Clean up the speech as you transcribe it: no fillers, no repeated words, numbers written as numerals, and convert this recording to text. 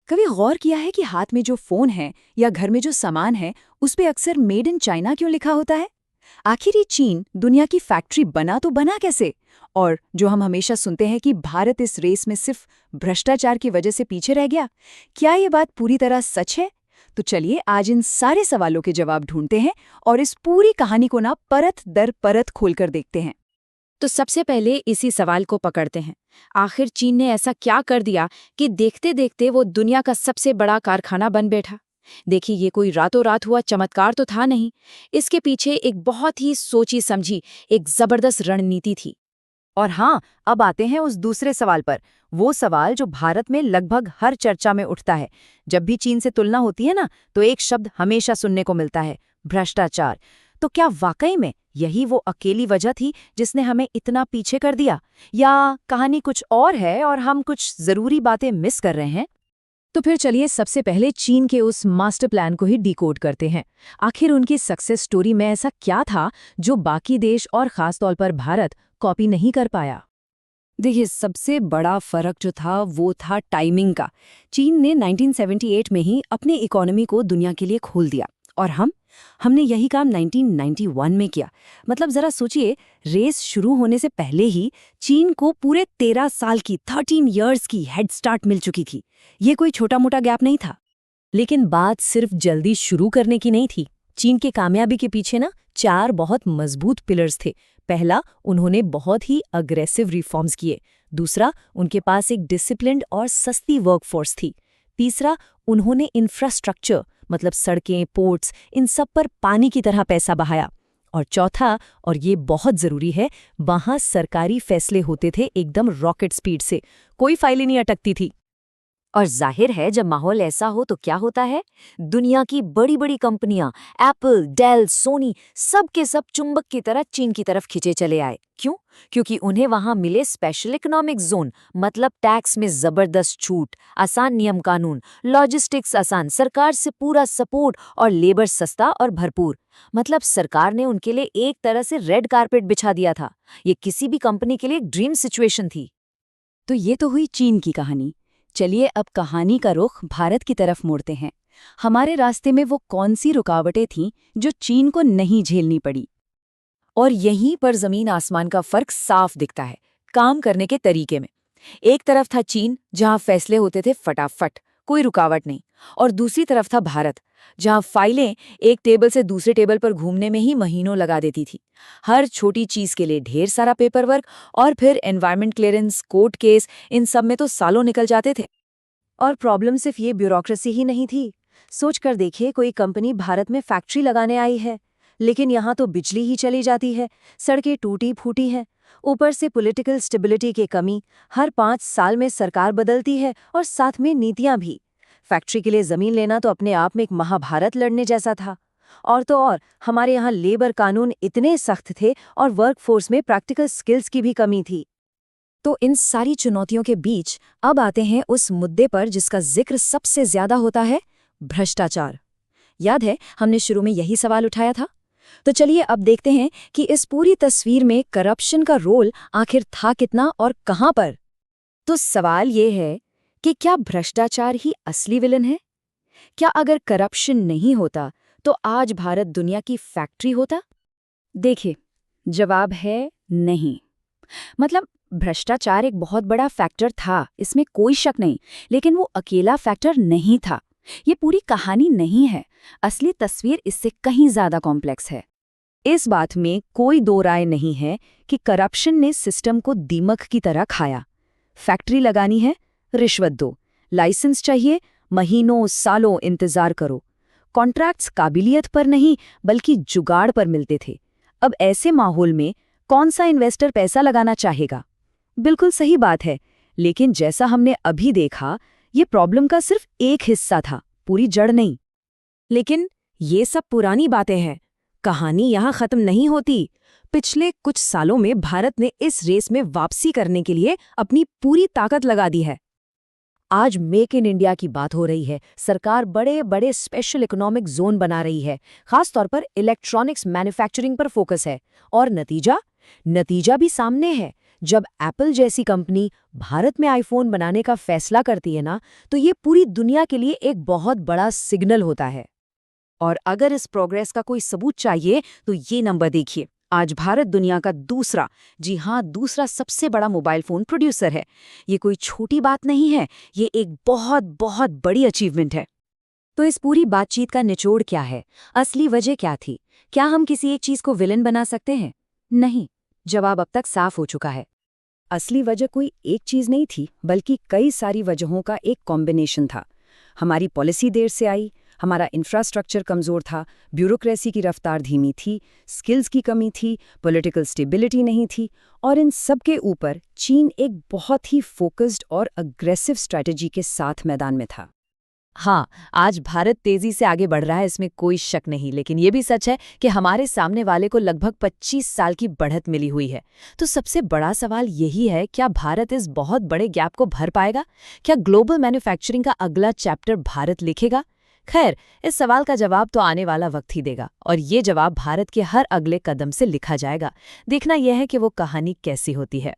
कभी गौर किया है कि हाथ में जो फोन है या घर में जो सामान है उस पे अक्सर मेड इन चाइना क्यों लिखा होता है? आखिर ये चीन दुनिया की फैक्ट्री बना तो बना कैसे? और जो हम हमेशा सुनते हैं कि भारत इस रेस में सिर्फ भ्रष्टाचार की वजह से पीछे रह गया, क्या ये बात पूरी तरह सच है? तो चलिए आज इन सारे सवालों के जवाब ढूंढते हैं और इस पूरी कहानी को ना परत दर परत खोलकर देखते हैं। तो सबसे पहले इसी सवाल को पकड़ते हैं। आखिर चीन ने ऐसा क्या कर दिया कि देखते देखते वो दुनिया का सबसे बड़ा कारखाना बन बैठा? देखिए, ये कोई रातों रात हुआ चमत्कार तो था नहीं। इसके पीछे एक बहुत ही सोची समझी एक जबरदस्त रणनीति थी। और हाँ, अब आते हैं उस दूसरे सवाल पर, वो सवाल जो भारत में लगभग हर चर्चा में उठता है। जब भी चीन से तुलना होती है ना, तो एक शब्द हमेशा सुनने को मिलता है, भ्रष्टाचार। तो क्या वाकई में यही वो अकेली वजह थी जिसने हमें इतना पीछे कर दिया, या कहानी कुछ और है और हम कुछ जरूरी बातें मिस कर रहे हैं? तो फिर चलिए सबसे पहले चीन के उस मास्टर प्लान को ही डिकोड करते हैं। आखिर उनकी सक्सेस स्टोरी में ऐसा क्या था जो बाकी देश और खासतौर पर भारत कॉपी नहीं कर पाया? देखिए, सबसे बड़ा फर्क जो था वो था टाइमिंग का। चीन ने 1978 में ही अपनी इकोनॉमी को दुनिया के लिए खोल दिया और हमने यही काम 1991 में किया। मतलब जरा सोचिए, रेस शुरू होने से पहले ही चीन को पूरे 13 साल की 13 इयर्स की हेड स्टार्ट मिल चुकी थी। ये कोई छोटा मोटा गैप नहीं था। लेकिन बात सिर्फ जल्दी शुरू करने की नहीं थी। चीन के कामयाबी के पीछे ना 4 बहुत मजबूत पिलर्स थे। पहला, उन्होंने बहुत ही अग्रेसिव रिफॉर्म्स किए। दूसरा, उनके पास एक डिसिप्लिन्ड और सस्ती वर्कफोर्स थी। तीसरा, उन्होंने इंफ्रास्ट्रक्चर मतलब सड़कें, पोर्ट्स, इन सब पर पानी की तरह पैसा बहाया। और चौथा, और ये बहुत जरूरी है, वहां सरकारी फैसले होते थे एकदम रॉकेट स्पीड से, कोई फाइलें नहीं अटकती थी। और जाहिर है, जब माहौल ऐसा हो तो क्या होता है, दुनिया की बड़ी बड़ी कंपनियां एप्पल, डेल, सोनी सब के सब चुंबक की तरह चीन की तरफ खिंचे चले आए। क्यों? क्योंकि उन्हें वहां मिले स्पेशल इकोनॉमिक जोन, मतलब टैक्स में जबरदस्त छूट, आसान नियम कानून, लॉजिस्टिक्स आसान, सरकार से पूरा सपोर्ट और लेबर सस्ता और भरपूर। मतलब सरकार ने उनके लिए एक तरह से रेड कारपेट बिछा दिया था। ये किसी भी कंपनी के लिए एक ड्रीम सिचुएशन थी। तो ये तो हुई चीन की कहानी। चलिए अब कहानी का रुख भारत की तरफ मोड़ते हैं। हमारे रास्ते में वो कौन सी रुकावटें थीं जो चीन को नहीं झेलनी पड़ी? और यहीं पर जमीन आसमान का फर्क साफ दिखता है, काम करने के तरीके में। एक तरफ था चीन, जहां फैसले होते थे फटाफट, कोई रुकावट नहीं। और दूसरी तरफ था भारत, जहां फाइलें एक टेबल से दूसरे टेबल पर घूमने में ही महीनों लगा देती थी। हर छोटी चीज के लिए ढेर सारा पेपर वर्क, और फिर एनवायरमेंट क्लियरेंस, कोर्ट केस, इन सब में तो सालों निकल जाते थे। और प्रॉब्लम सिर्फ ये ब्यूरोक्रेसी ही नहीं थी। सोच कर देखिए, कोई कंपनी भारत में फैक्ट्री लगाने आई है, लेकिन यहाँ तो बिजली ही चली जाती है, सड़कें टूटी फूटी हैं, ऊपर से पॉलिटिकल स्टेबिलिटी की कमी, हर 5 साल में सरकार बदलती है और साथ में नीतियां भी। फैक्ट्री के लिए जमीन लेना तो अपने आप में एक महाभारत लड़ने जैसा था। और तो और हमारे यहाँ लेबर कानून इतने सख्त थे और वर्कफोर्स में प्रैक्टिकल स्किल्स की भी कमी थी। तो इन सारी चुनौतियों के बीच अब आते हैं उस मुद्दे पर जिसका जिक्र सबसे ज्यादा होता है, भ्रष्टाचार। याद है, हमने शुरू में यही सवाल उठाया था। तो चलिए अब देखते हैं कि इस पूरी तस्वीर में करप्शन का रोल आखिर था कितना और कहां पर। तो सवाल ये है कि क्या भ्रष्टाचार ही असली विलन है? क्या अगर करप्शन नहीं होता तो आज भारत दुनिया की फैक्ट्री होता? देखिए, जवाब है नहीं। मतलब भ्रष्टाचार एक बहुत बड़ा फैक्टर था, इसमें कोई शक नहीं, लेकिन वो अकेला फैक्टर नहीं था। ये पूरी कहानी नहीं है। असली तस्वीर इससे कहीं ज्यादा कॉम्प्लेक्स है। इस बात में कोई दो राय नहीं है कि करप्शन ने सिस्टम को दीमक की तरह खाया। फैक्ट्री लगानी है, रिश्वत दो। लाइसेंस चाहिए, महीनों सालों इंतजार करो। कॉन्ट्रैक्ट्स काबिलियत पर नहीं बल्कि जुगाड़ पर मिलते थे। अब ऐसे माहौल में कौन सा इन्वेस्टर पैसा लगाना चाहेगा? बिल्कुल सही बात है, लेकिन जैसा हमने अभी देखा, ये प्रॉब्लम का सिर्फ एक हिस्सा था, पूरी जड़ नहीं। लेकिन ये सब पुरानी बातें हैं, कहानी यहाँ खत्म नहीं होती। पिछले कुछ सालों में भारत ने इस रेस में वापसी करने के लिए अपनी पूरी ताकत लगा दी है। आज मेक इन इंडिया की बात हो रही है, सरकार बड़े बड़े स्पेशल इकोनॉमिक जोन बना रही है, खासतौर पर इलेक्ट्रॉनिक्स मैन्युफैक्चरिंग पर फोकस है। और नतीजा भी सामने है। जब एप्पल जैसी कंपनी भारत में आईफोन बनाने का फैसला करती है ना, तो ये पूरी दुनिया के लिए एक बहुत बड़ा सिग्नल होता है। और अगर इस प्रोग्रेस का कोई सबूत चाहिए तो ये नंबर देखिए। आज भारत दुनिया का दूसरा, जी हाँ, दूसरा सबसे बड़ा मोबाइल फोन प्रोड्यूसर है। ये कोई छोटी बात नहीं है, ये एक बहुत बहुत बड़ी अचीवमेंट है। तो इस पूरी बातचीत का निचोड़ क्या है? असली वजह क्या थी? क्या हम किसी एक चीज को विलन बना सकते हैं? नहीं, जवाब अब तक साफ हो चुका है। असली वजह कोई एक चीज नहीं थी, बल्कि कई सारी वजहों का एक कॉम्बिनेशन था। हमारी पॉलिसी देर से आई, हमारा इंफ्रास्ट्रक्चर कमज़ोर था, ब्यूरोक्रेसी की रफ्तार धीमी थी, स्किल्स की कमी थी, पॉलिटिकल स्टेबिलिटी नहीं थी, और इन सब के ऊपर चीन एक बहुत ही फोकस्ड और अग्रेसिव स्ट्रैटेजी के साथ मैदान में था। हाँ, आज भारत तेजी से आगे बढ़ रहा है, इसमें कोई शक नहीं, लेकिन ये भी सच है कि हमारे सामने वाले को लगभग 25 साल की बढ़त मिली हुई है। तो सबसे बड़ा सवाल यही है, क्या भारत इस बहुत बड़े गैप को भर पाएगा? क्या ग्लोबल मैन्युफैक्चरिंग का अगला चैप्टर भारत लिखेगा? खैर, इस सवाल का जवाब तो आने वाला वक्त ही देगा, और ये जवाब भारत के हर अगले कदम से लिखा जाएगा। देखना यह है कि वो कहानी कैसी होती है।